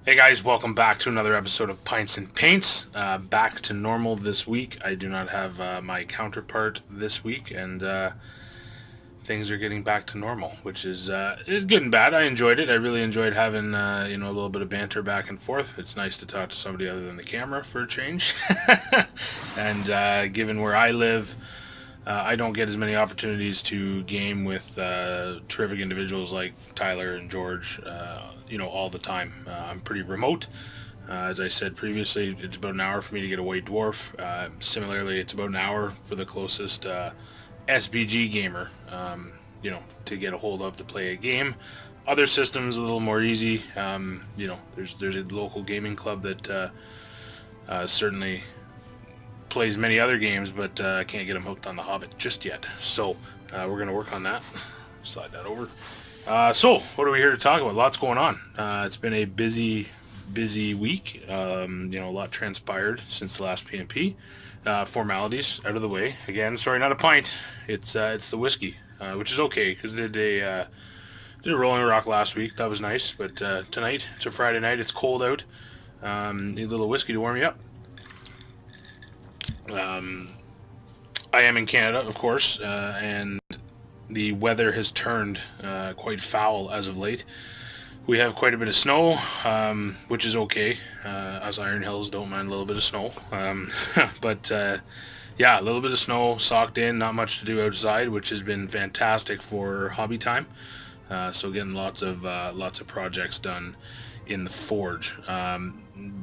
Hey guys, welcome back to another episode of Pints and Paints. Back to normal this week. I do not have my counterpart this week, and things are getting back to normal, which is it's good and bad. I enjoyed it. I really enjoyed having a little bit of banter back and forth. It's nice to talk to somebody other than the camera for a change. And given where I live, I don't get as many opportunities to game with terrific individuals like Tyler and George, all the time. I'm pretty remote. As I said previously, it's about an hour for me to get a white dwarf. Similarly, it's about an hour for the closest SBG gamer, to get a hold of to play a game. Other systems a little more easy. There's a local gaming club that certainly plays many other games, but I can't get him hooked on The Hobbit just yet. So we're going to work on that. Slide that over. So what are we here to talk about? Lots going on. It's been a busy week. A lot transpired since the last PNP. Formalities out of the way. Again, sorry, not a pint. It's the whiskey, which is okay because did a Rolling Rock last week. That was nice. But tonight, it's a Friday night. It's cold out. Need a little whiskey to warm you up. I am in Canada, of course, and the weather has turned quite foul as of late. We have quite a bit of snow, which is okay. Us Iron Hills don't mind a little bit of snow. But a little bit of snow socked in, not much to do outside, which has been fantastic for hobby time. So getting lots of projects done in the forge.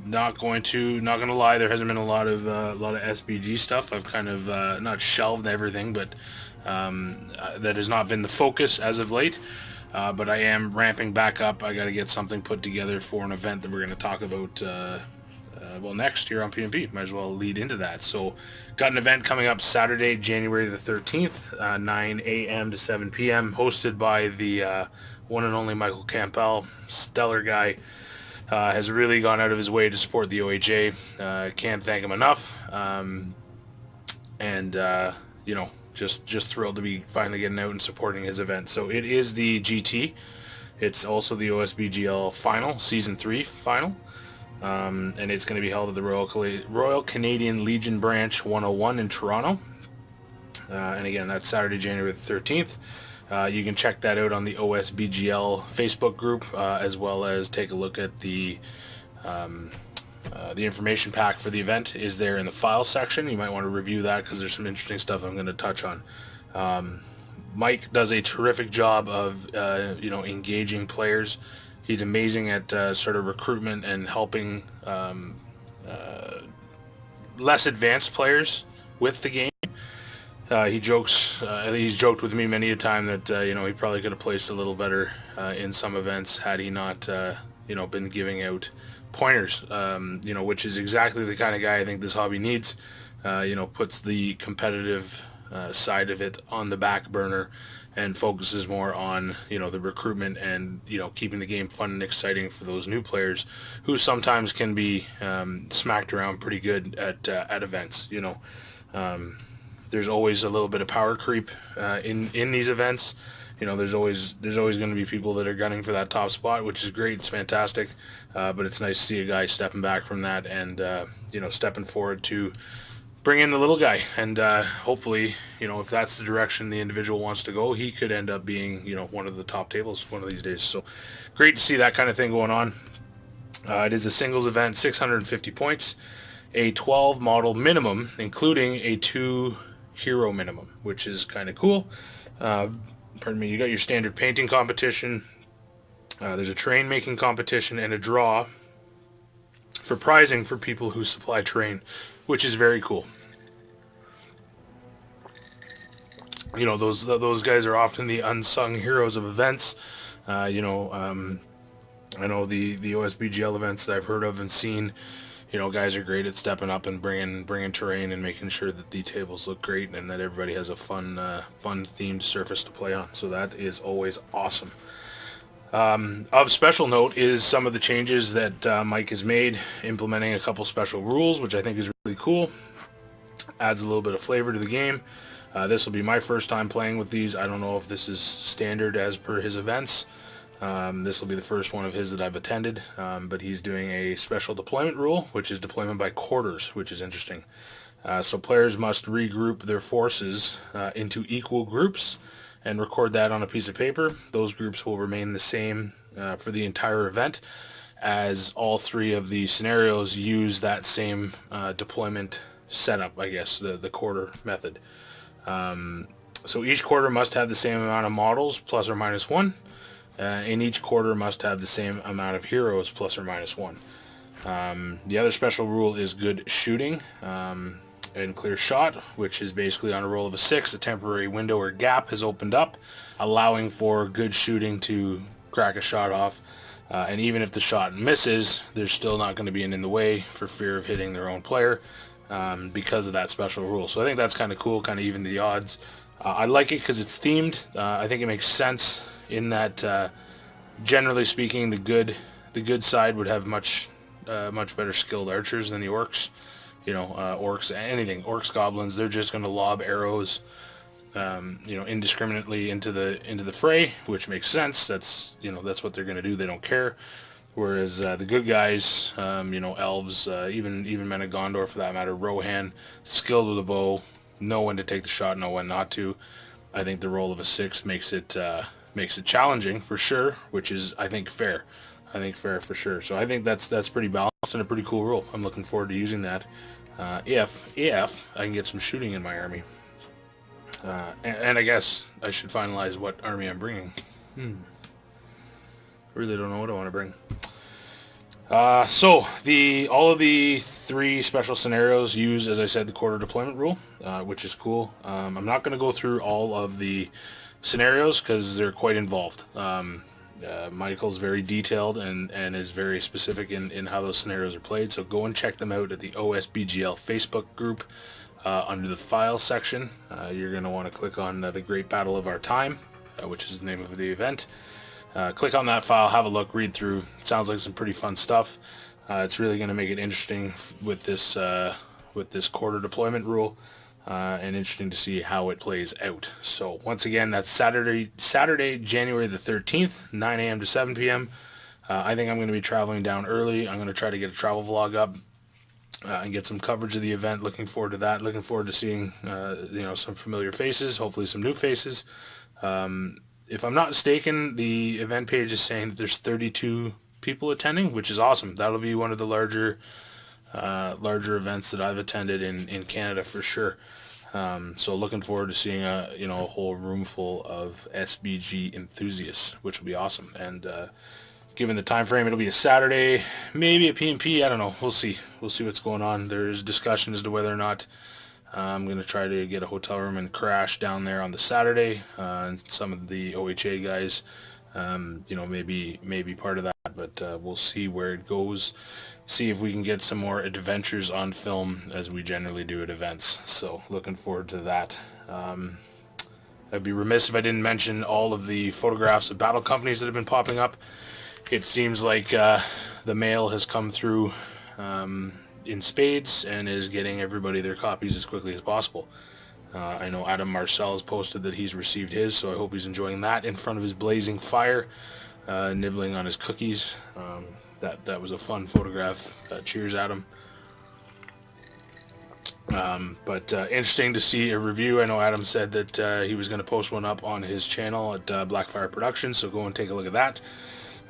Not gonna lie, there hasn't been a lot of SBG stuff. I've kind of not shelved everything, but that has not been the focus as of late. But I am ramping back up. I got to get something put together for an event that we're going to talk about next year on PNP. Might as well lead into that. So got an event coming up Saturday, January the 13th, 9 a.m. to 7 p.m. hosted by the one and only Michael Campbell. Stellar guy. Has really gone out of his way to support the OHA. Can't thank him enough. Just thrilled to be finally getting out and supporting his event. So it is the GT. It's also the OSBGL final, Season 3 final. And it's going to be held at the Royal Canadian Legion Branch 101 in Toronto. And again, that's Saturday, January the 13th. You can check that out on the OSBGL Facebook group, as well as take a look at the information pack for the event is there in the file section. You might want to review that because there's some interesting stuff I'm going to touch on. Mike does a terrific job of engaging players. He's amazing at sort of recruitment and helping less advanced players with the game. He's joked with me many a time that he probably could have placed a little better in some events had he not been giving out pointers, which is exactly the kind of guy I think this hobby needs. Puts the competitive side of it on the back burner and focuses more on the recruitment and keeping the game fun and exciting for those new players who sometimes can be smacked around pretty good at events. There's always a little bit of power creep in these events. There's always going to be people that are gunning for that top spot, which is great. It's fantastic, but it's nice to see a guy stepping back from that and stepping forward to bring in the little guy. And hopefully, if that's the direction the individual wants to go, he could end up being one of the top tables one of these days. So great to see that kind of thing going on. It is a singles event, 650 points, a 12 model minimum, including a 2 hero minimum, which is kind of cool. You got your standard painting competition. There's a terrain making competition and a draw for prizing for people who supply terrain, which is very cool. Those guys are often the unsung heroes of events. I know the OSBGL events that I've heard of and seen. Guys are great at stepping up and bringing terrain and making sure that the tables look great and that everybody has a fun themed surface to play on. So that is always awesome. Of special note is some of the changes that Mike has made, implementing a couple special rules, which I think is really cool. Adds a little bit of flavor to the game. This will be my first time playing with these. I don't know if this is standard as per his events. This will be the first one of his that I've attended, but he's doing a special deployment rule, which is deployment by quarters, which is interesting. So players must regroup their forces into equal groups and record that on a piece of paper. Those groups will remain the same for the entire event, as all three of the scenarios use that same deployment setup, I guess, the quarter method. So each quarter must have the same amount of models, plus or minus one, and each quarter must have the same amount of heroes, plus or minus one. The other special rule is good shooting and clear shot, which is basically on a roll of a 6, a temporary window or gap has opened up, allowing for good shooting to crack a shot off. And even if the shot misses, there's still not going to be in the way for fear of hitting their own player because of that special rule. So I think that's kind of cool, kind of even the odds. I like it because it's themed. I think it makes sense in that, generally speaking, the good side would have much better skilled archers than the orcs. Orcs, anything, orcs, goblins, they're just going to lob arrows, indiscriminately into the fray, which makes sense. That's what they're going to do. They don't care. Whereas the good guys, elves, even men of Gondor for that matter, Rohan, skilled with a bow, know when to take the shot, know when not to. I think the roll of a 6 makes it challenging for sure, which is, I think, fair. I think fair for sure. So I think that's pretty balanced and a pretty cool rule. I'm looking forward to using that if I can get some shooting in my army. And I guess I should finalize what army I'm bringing. Really don't know what I want to bring. So all of the 3 special scenarios use, as I said, the quarter deployment rule, which is cool. I'm not going to go through all of the scenarios because they're quite involved. Michael's very detailed and is very specific in how those scenarios are played. So go and check them out at the OSBGL Facebook group under the file section. You're going to want to click on the Great Battle of Our Time, which is the name of the event. Click on that file, have a look, read through. Sounds like some pretty fun stuff. It's really going to make it interesting with this quarter deployment rule, and interesting to see how it plays out. So once again, that's Saturday, January the 13th, 9 a.m. to 7 p.m. I think I'm going to be traveling down early. I'm going to try to get a travel vlog up and get some coverage of the event. Looking forward to that. Looking forward to seeing some familiar faces, hopefully some new faces. If I'm not mistaken, the event page is saying that there's 32 people attending, which is awesome. That'll be one of the larger events that I've attended in Canada for sure. So looking forward to seeing a whole room full of SBG enthusiasts, which will be awesome. And given the time frame, it'll be a Saturday, maybe a P&P. I don't know. We'll see. We'll see what's going on. There's discussion as to whether or not I'm going to try to get a hotel room and crash down there on the Saturday. And some of the OHA guys, maybe part of that. But we'll see where it goes. See if we can get some more adventures on film as we generally do at events. So looking forward to that. I'd be remiss if I didn't mention all of the photographs of battle companies that have been popping up. It seems like the mail has come through in spades and is getting everybody their copies as quickly as possible. I know Adam Marcel has posted that he's received his, so I hope he's enjoying that in front of his blazing fire, nibbling on his cookies. That was a fun photograph. Cheers, Adam. But interesting to see a review. I know Adam said that he was going to post one up on his channel at Blackfire Productions, so go and take a look at that.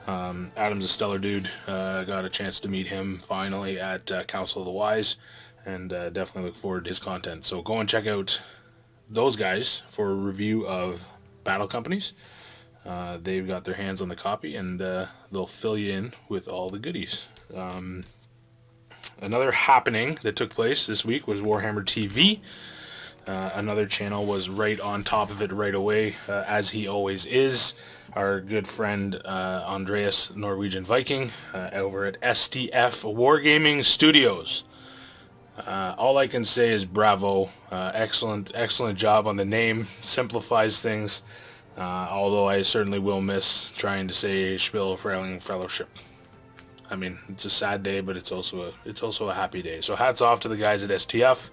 Adam's a stellar dude. Got a chance to meet him finally at Council of the Wise, and definitely look forward to his content. So go and check out those guys for a review of battle companies. They've got their hands on the copy, and they'll fill you in with all the goodies. Another happening that took place this week was Warhammer TV. Another channel was right on top of it right away, as he always is. Our good friend Andreas Norwegian Viking over at STF Wargaming Studios. All I can say is bravo. Excellent job on the name. Simplifies things. Although I certainly will miss trying to say Spiel Frailing Fellowship. I mean, it's a sad day, but it's also a happy day. So hats off to the guys at STF.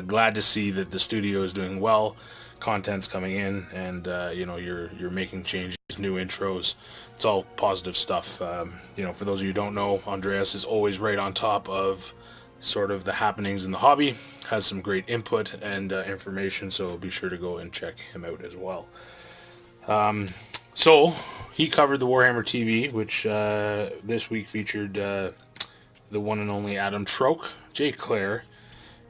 Glad to see that the studio is doing well. content's coming in, and you're making changes, new intros. It's all positive stuff. For those of you who don't know, Andreas is always right on top of sort of the happenings in the hobby, has some great input and information, so be sure to go and check him out as well. So he covered the Warhammer TV, which this week featured the one and only Adam Troke, Jay Clare,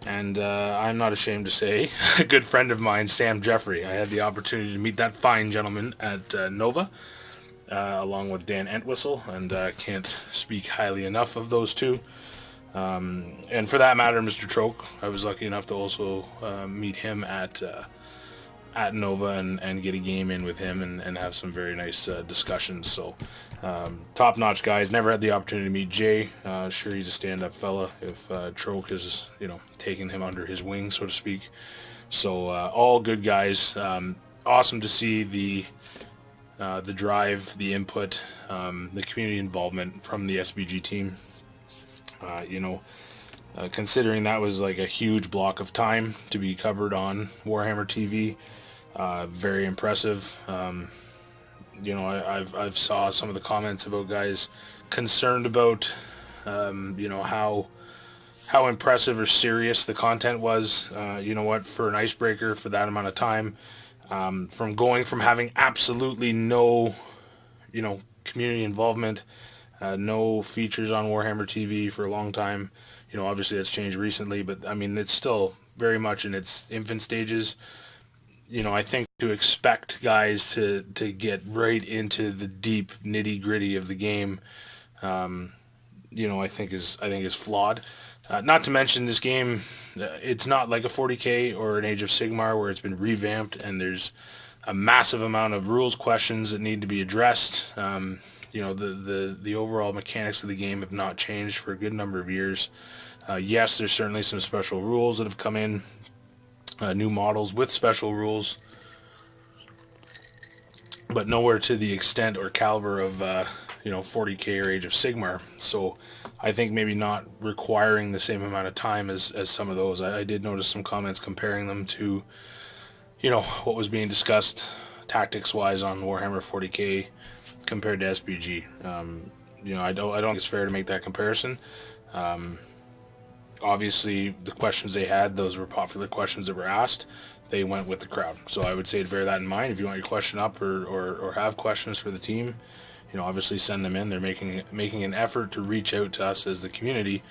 and I'm not ashamed to say, a good friend of mine, Sam Jeffrey. I had the opportunity to meet that fine gentleman at Nova, along with Dan Entwistle, and can't speak highly enough of those two. And for that matter, Mr. Troke, I was lucky enough to also meet him at Nova and get a game in with him and have some very nice discussions. So top-notch guys. Never had the opportunity to meet Jay. Sure, he's a stand-up fella if Troke is taking him under his wing, so to speak. So all good guys. Awesome to see the drive, the input, the community involvement from the SBG team. Considering that was like a huge block of time to be covered on Warhammer TV, very impressive. I've saw some of the comments about guys concerned about, how impressive or serious the content was. For an icebreaker for that amount of time, from having absolutely no, community involvement, no features on Warhammer TV for a long time. Obviously that's changed recently, but I mean, it's still very much in its infant stages. I think to expect guys to get right into the deep nitty gritty of the game, I think is flawed. Not to mention this game, it's not like a 40K or an Age of Sigmar where it's been revamped and there's a massive amount of rules questions that need to be addressed. The overall mechanics of the game have not changed for a good number of years. Yes, there's certainly some special rules that have come in, new models with special rules, but nowhere to the extent or caliber of 40K or Age of Sigmar. So I think maybe not requiring the same amount of time as some of those. I did notice some comments comparing them to what was being discussed tactics wise on Warhammer 40K compared to SBG. I don't think it's fair to make that comparison. Obviously the questions they had, those were popular questions that were asked. They went with the crowd. So I would say to bear that in mind. If you want your question up or have questions for the team, obviously send them in. They're making an effort to reach out to us as the community,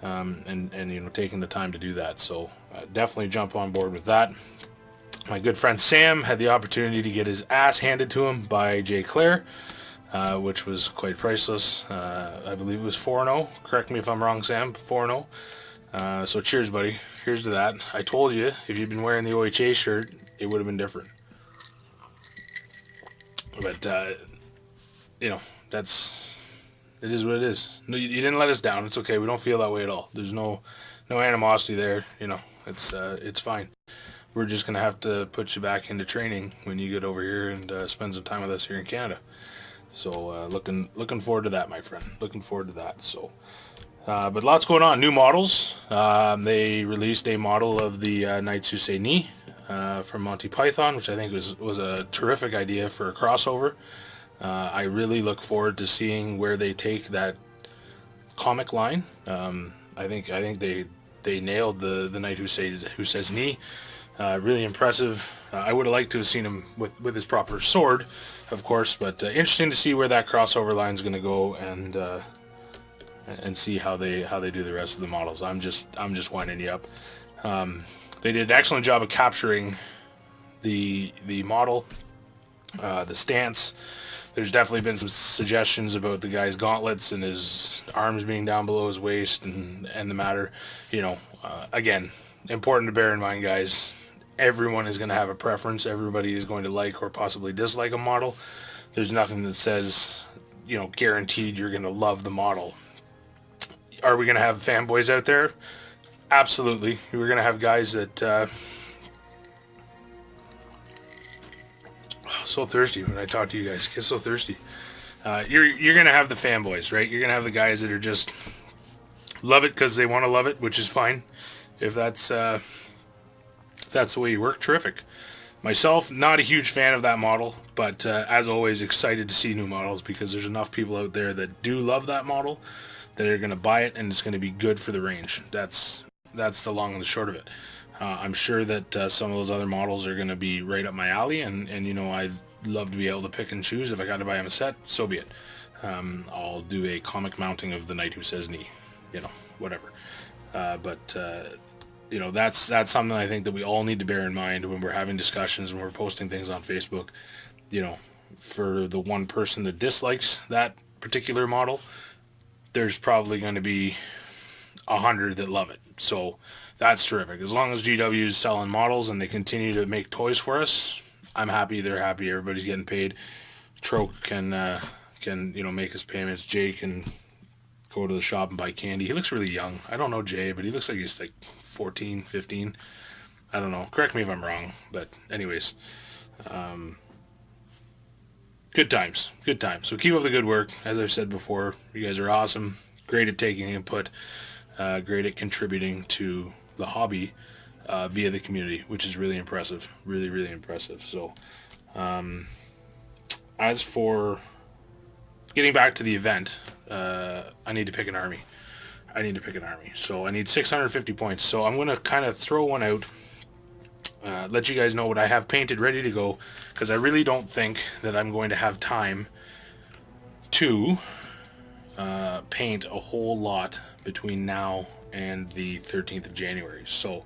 and taking the time to do that. So definitely jump on board with that. My good friend Sam had the opportunity to get his ass handed to him by Jay Clare, which was quite priceless. I believe it was 4-0. Correct me if I'm wrong, Sam. 4-0. So cheers, buddy. Here's to that. I told you, if you'd been wearing the OHA shirt, it would have been different. But, it is what it is. No, you didn't let us down. It's okay. We don't feel that way at all. There's no animosity there. It's fine. We're just going to have to put you back into training when you get over here and spend some time with us here in Canada. So looking forward to that, my friend. Looking forward to that. So, but lots going on. New models. They released a model of the Knights Who Say Ni from Monty Python, which I think was a terrific idea for a crossover. I really look forward to seeing where they take that comic line. I think they nailed the Knight Who Says Ni. Really impressive. I would have liked to have seen him with his proper sword, of course, but interesting to see where that crossover line is going to go and see how they do the rest of the models. I'm just winding you up. They did an excellent job of capturing the model, the stance. There's definitely been some suggestions about the guy's gauntlets and his arms being down below his waist and the matter. Again, important to bear in mind, guys. Everyone is going to have a preference. Everybody is going to like or possibly dislike a model. There's nothing that says, guaranteed you're going to love the model. Are we going to have fanboys out there? Absolutely. We're going to have guys that... so thirsty when I talk to you guys. Get so thirsty. You're going to have the fanboys, right? You're going to have the guys that are just love it because they want to love it, which is fine. If that's the way you work, terrific. Myself, not a huge fan of that model, but as always, excited to see new models because there's enough people out there that do love that model that are going to buy it, and it's going to be good for the range. That's the long and the short of it. I'm sure that some of those other models are going to be right up my alley, and you know, I'd love to be able to pick and choose. If I got to buy him a set, so be it. I'll do a comic mounting of the Knight Who Says Knee, you know, whatever. But you know, that's something I think that we all need to bear in mind when we're having discussions, when we're posting things on Facebook. You know, for the one person that dislikes that particular model, there's probably going to be 100 that love it. So that's terrific. As long as GW is selling models and they continue to make toys for us, I'm happy. They're happy. Everybody's getting paid. Troke can you know, make his payments. Jay can go to the shop and buy candy. He looks really young. I don't know Jay, but he looks like he's like 14, 15. I don't know. Correct me if I'm wrong. But anyways, good times. Good times. So keep up the good work. As I've said before, you guys are awesome. Great at taking input. Great at contributing to the hobby via the community, which is really impressive. Really, really impressive. So as for getting back to the event, I need to pick an army. So I need 650 points. So I'm going to kind of throw one out, let you guys know what I have painted ready to go, because I really don't think that I'm going to have time to paint a whole lot between now and the 13th of January. So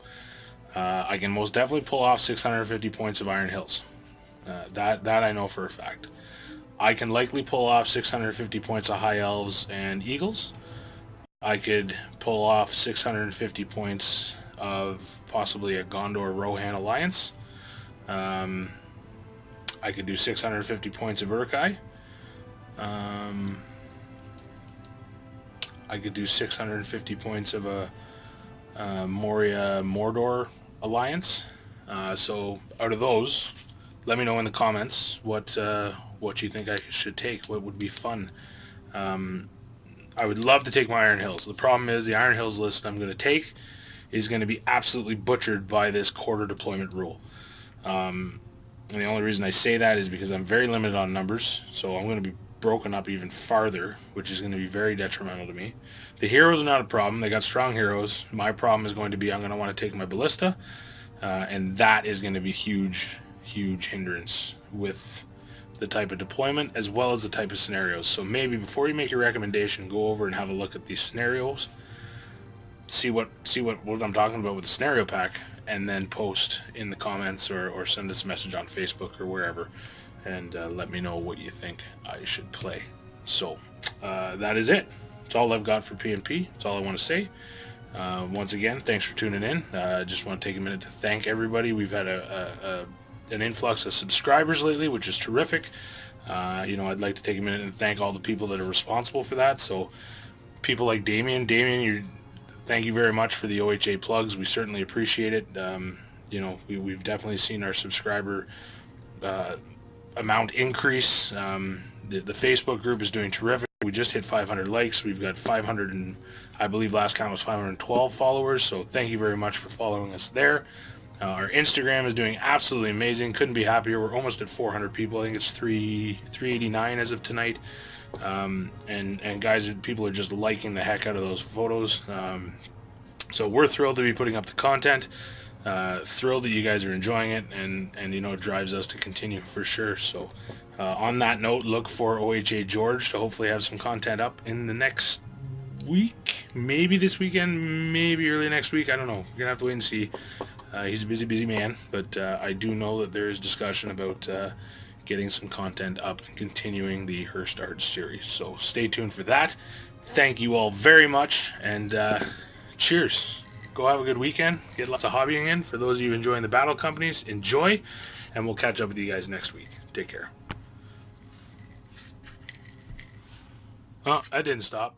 I can most definitely pull off 650 points of Iron Hills. That I know for a fact. I can likely pull off 650 points of High Elves and Eagles. I could pull off 650 points of possibly a Gondor Rohan Alliance. I could do 650 points of Uruk-hai. I could do 650 points of a Moria Mordor Alliance. So out of those, let me know in the comments what you think I should take. What would be fun? I would love to take my Iron Hills. The problem is the Iron Hills list I'm going to take is going to be absolutely butchered by this quarter deployment rule. And the only reason I say that is because I'm very limited on numbers, so I'm going to be broken up even farther, which is going to be very detrimental to me. The heroes are not a problem. They got strong heroes. My problem is going to be I'm going to want to take my ballista, and that is going to be huge hindrance with the type of deployment as well as the type of scenarios. So maybe before you make your recommendation, go over and have a look at these scenarios, see what I'm talking about with the scenario pack, and then post in the comments or send us a message on Facebook or wherever, and let me know what you think I should play. So that is it. That's all I've got for PNP. That's all I want to say. Once again, thanks for tuning in. I just want to take a minute to thank everybody. We've had an influx of subscribers lately, which is terrific. You know, I'd like to take a minute and thank all the people that are responsible for that. So people like Damien, thank you very much for the OHA plugs. We certainly appreciate it. You know, we've definitely seen our subscriber amount increase. The Facebook group is doing terrific. We just hit 500 likes. We've got 500 and I believe last count was 512 followers. So thank you very much for following us there. Our Instagram is doing absolutely amazing. Couldn't be happier. We're almost at 400 people. I think it's 389 as of tonight. And guys, people are just liking the heck out of those photos. So we're thrilled to be putting up the content. Thrilled that you guys are enjoying it, and you know, it drives us to continue for sure. So on that note, look for OHA George to hopefully have some content up in the next week, maybe this weekend, maybe early next week. I don't know. We're gonna have to wait and see. He's a busy man, but I do know that there is discussion about getting some content up and continuing the Hearst Arts series. So stay tuned for that. Thank you all very much, and cheers. Go have a good weekend. Get lots of hobbying in. For those of you enjoying the battle companies, enjoy, and we'll catch up with you guys next week. Take care. Oh, I didn't stop.